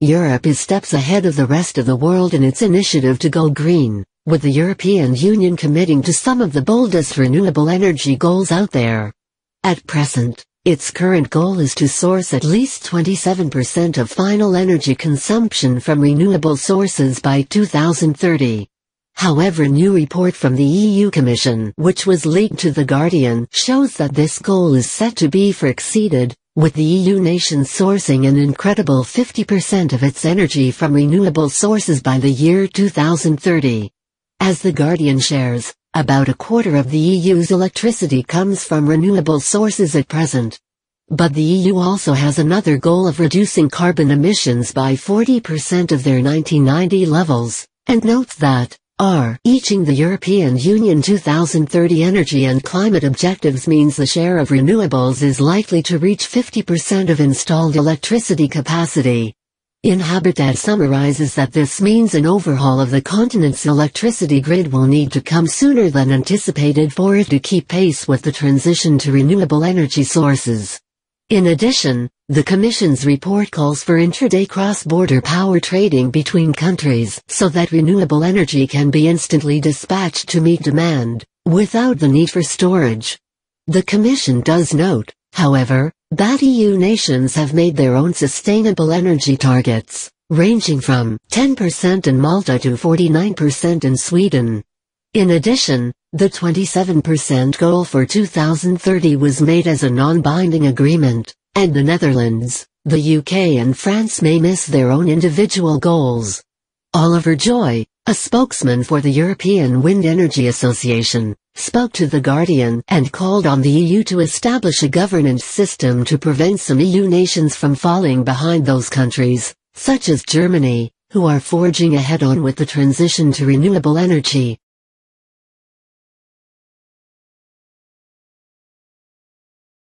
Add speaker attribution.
Speaker 1: Europe is steps ahead of the rest of the world in its initiative to go green, with the European Union committing to some of the boldest renewable energy goals out there. At present, its current goal is to source at least 27% of final energy consumption from renewable sources by 2030. However, a new report from the EU Commission, which was leaked to The Guardian, shows that this goal is set to be farexceeded, with the EU nations sourcing an incredible 50% of its energy from renewable sources by the year 2030. As The Guardian shares, about a quarter of the EU's electricity comes from renewable sources at present. But the EU also has another goal of reducing carbon emissions by 40% of their 1990 levels, and notes that reaching the European Union 2030 energy and climate objectives means the share of renewables is likely to reach 50% of installed electricity capacity. Habitat summarizes that this means an overhaul of the continent's electricity grid will need to come sooner than anticipated for it to keep pace with the transition to renewable energy sources. In addition, the Commission's report calls for intraday cross-border power trading between countries so that renewable energy can be instantly dispatched to meet demand, without the need for storage. The Commission does note, however, that EU nations have made their own sustainable energy targets, ranging from 10% in Malta to 49% in Sweden. In addition, the 27% goal for 2030 was made as a non-binding agreement, and the Netherlands, the UK and France may miss their own individual goals. Oliver Joy, a spokesman for the European Wind Energy Association, spoke to The Guardian and called on the EU to establish a governance system to prevent some EU nations from falling behind those countries, such as Germany, who are forging ahead on with the transition to renewable energy.